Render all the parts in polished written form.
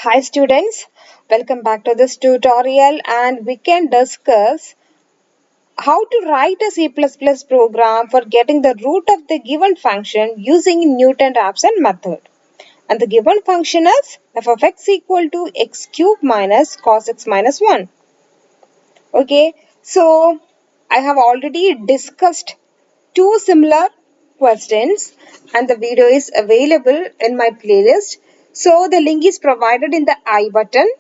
Hi students, welcome back to this tutorial and we can discuss how to write a C++ program for getting the root of the given function using Newton-Raphson method. And the given function is f of x equal to x cube minus cos x minus 1. Okay, so I have already discussed two similar questions and the video is available in my playlist. So the link is provided in the I button.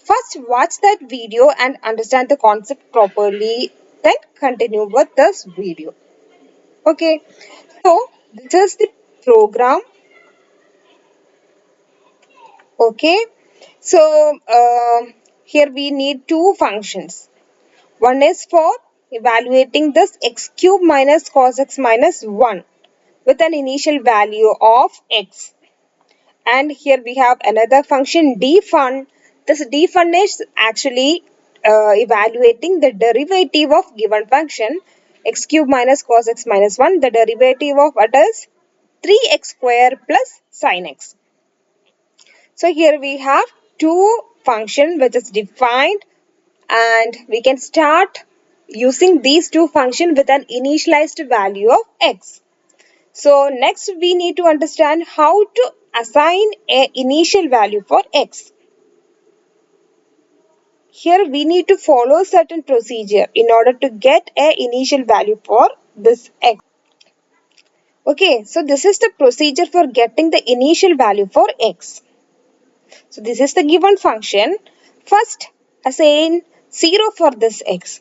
First, watch that video and understand the concept properly, then continue with this video. Okay, so this is the program. Okay, so here we need two functions. One is for evaluating this x cube minus cos x minus 1 with an initial value of x. And here we have another function dfun. This dfun is actually evaluating the derivative of given function x cube minus cos x minus 1. The derivative of it is 3x square plus sin x. So here we have two function which is defined and we can start using these two functions with an initialized value of x. So next we need to understand how to assign an initial value for x. Here we need to follow certain procedure in order to get an initial value for this x. Okay, so this is the procedure for getting the initial value for x. So this is the given function. First assign 0 for this x.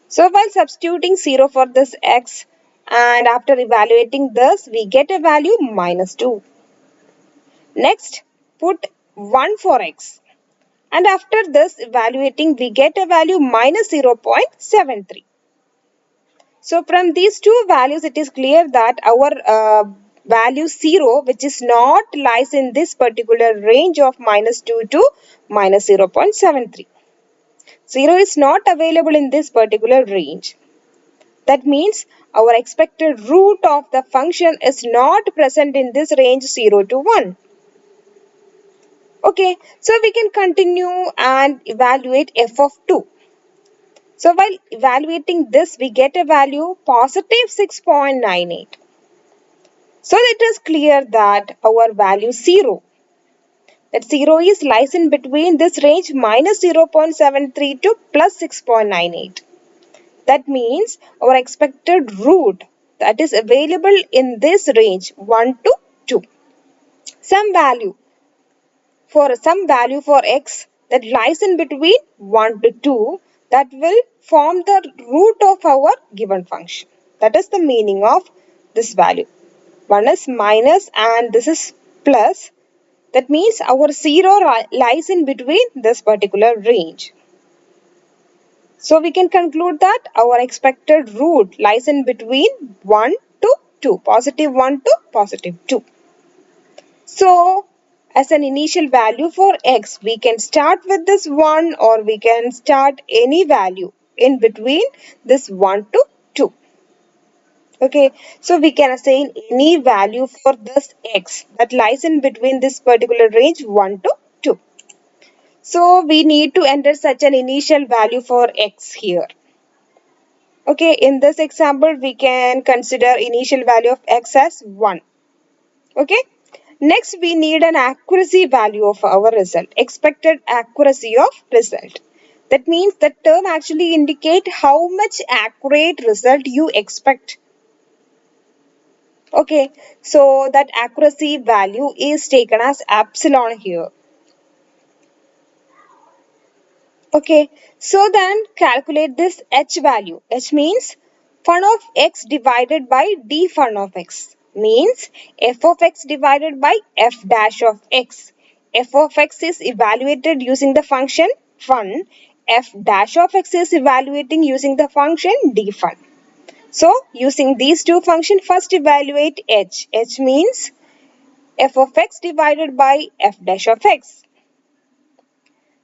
So while substituting 0 for this x and after evaluating this we get a value minus 2. Next put 1 for x and after this evaluating we get a value minus 0.73. So from these two values it is clear that our value 0 which is not lies in this particular range of minus 2 to minus 0.73. 0 is not available in this particular range. That means our expected root of the function is not present in this range 0 to 1. Okay, so we can continue and evaluate f of 2. So while evaluating this, we get a value positive 6.98. So it is clear that our value 0, that 0 is lies in between this range minus 0.73 to plus 6.98. That means our expected root that is available in this range 1 to 2. Some value for x that lies in between 1 to 2 that will form the root of our given function. That is the meaning of this value. One is minus and this is plus. That means our 0 lies in between this particular range. So we can conclude that our expected root lies in between 1 to 2, positive 1 to positive 2. So as an initial value for x, we can start with this 1 or we can start any value in between this 1 to 2. Okay, so we can assign any value for this x that lies in between this particular range 1 to 2. So we need to enter such an initial value for x here. Okay, in this example, we can consider initial value of x as 1. Okay. Next, we need an accuracy value of our result, expected accuracy of result. That means the term actually indicate how much accurate result you expect. Okay, so that accuracy value is taken as epsilon here. Okay, so then calculate this h value. H means fun of x divided by d fun of x. Means f of x divided by f dash of x. F of x is evaluated using the function fun. F dash of x is evaluating using the function d fun. So using these two functions, first evaluate h. H means f of x divided by f dash of x.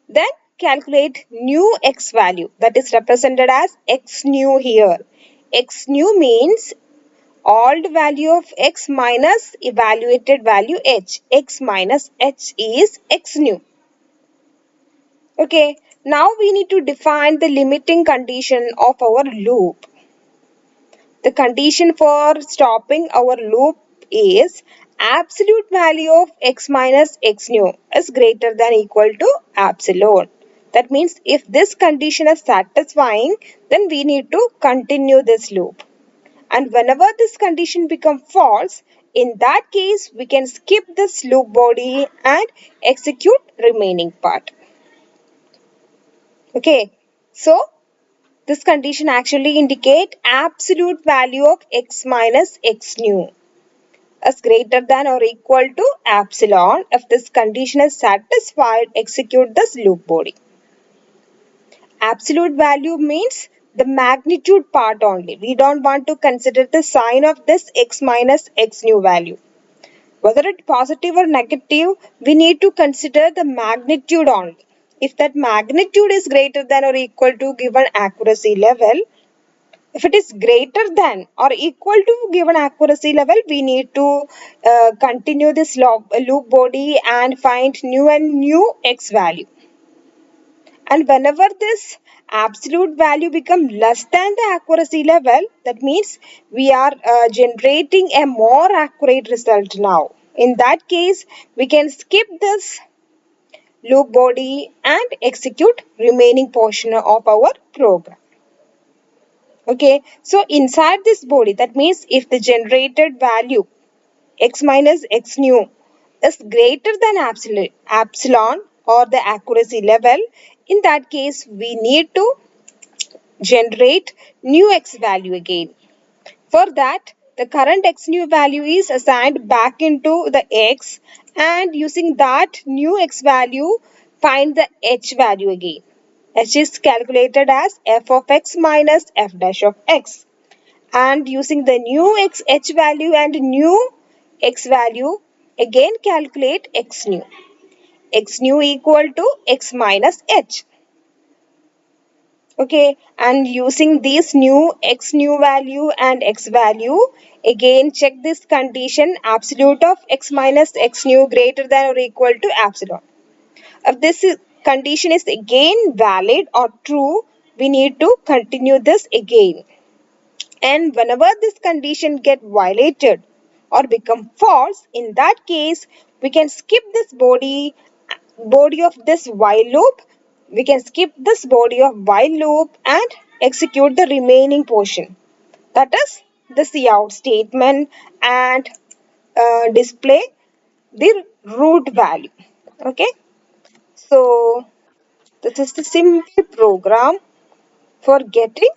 Then calculate new x value that is represented as x new here. X new means old value of x minus evaluated value h. X minus h is x new. Okay, now we need to define the limiting condition of our loop. The condition for stopping our loop is absolute value of x minus x new is greater than equal to epsilon. That means if this condition is satisfying, then we need to continue this loop. And whenever this condition becomes false, in that case we can skip this loop body and execute remaining part. Okay, so this condition actually indicate absolute value of x minus x new is greater than or equal to epsilon. If this condition is satisfied, execute this loop body. Absolute value means the magnitude part only. We don't want to consider the sign of this x minus x new value. Whether it's positive or negative, we need to consider the magnitude only. If that magnitude is greater than or equal to given accuracy level, if it is greater than or equal to given accuracy level, we need to continue this loop body and find new and new x value. And whenever this absolute value becomes less than the accuracy level, that means we are generating a more accurate result now. In that case, we can skip this loop body and execute remaining portion of our program. Okay, so inside this body, that means if the generated value x minus x new is greater than epsilon or the accuracy level, in that case we need to generate new x value again. For that, the current x new value is assigned back into the x, and using that new x value, find the h value again. H is calculated as f of x minus f dash of x. And using the new h value and new x value, again calculate x new. X new equal to x minus h. Okay, and using this new x new value and x value, again check this condition, absolute of x minus x new greater than or equal to epsilon. If this condition is again valid or true, we need to continue this again. And whenever this condition get violated or become false, in that case we can skip this body of this while loop. We can skip this body of while loop and execute the remaining portion, that is the cout statement, and display the root value. Okay, so this is the simple program for getting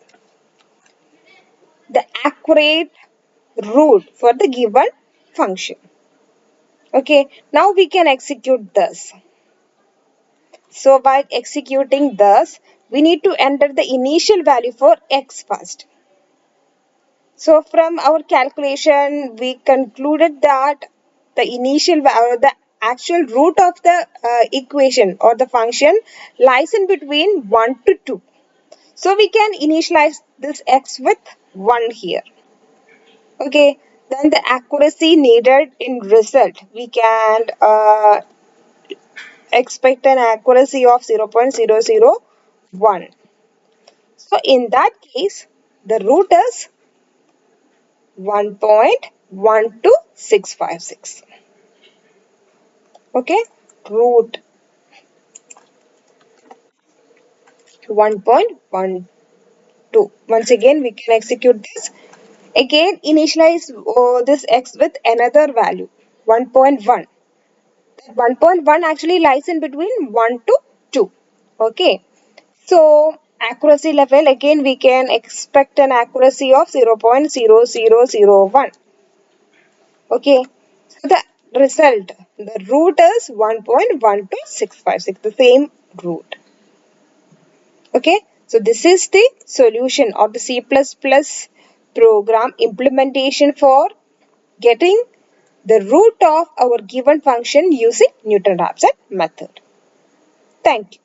the accurate root for the given function. Okay, now we can execute this. So by executing this, we need to enter the initial value for x first. So from our calculation, we concluded that the initial value, the actual root of the equation or the function lies in between 1 to 2. So we can initialize this x with 1 here. Okay, then the accuracy needed in result, we can expect an accuracy of 0.001. So in that case, the root is 1.12656. Okay, root 1.12. Once again, we can execute this. Again, initialize this x with another value, 1.1. 1.1 actually lies in between 1 to 2. Okay, so accuracy level, again we can expect an accuracy of 0.0001. Okay, so the result, the root is 1.12656, the same root. Okay, so this is the solution or the C++ program implementation for getting the root of our given function using Newton-Raphson method. Thank you.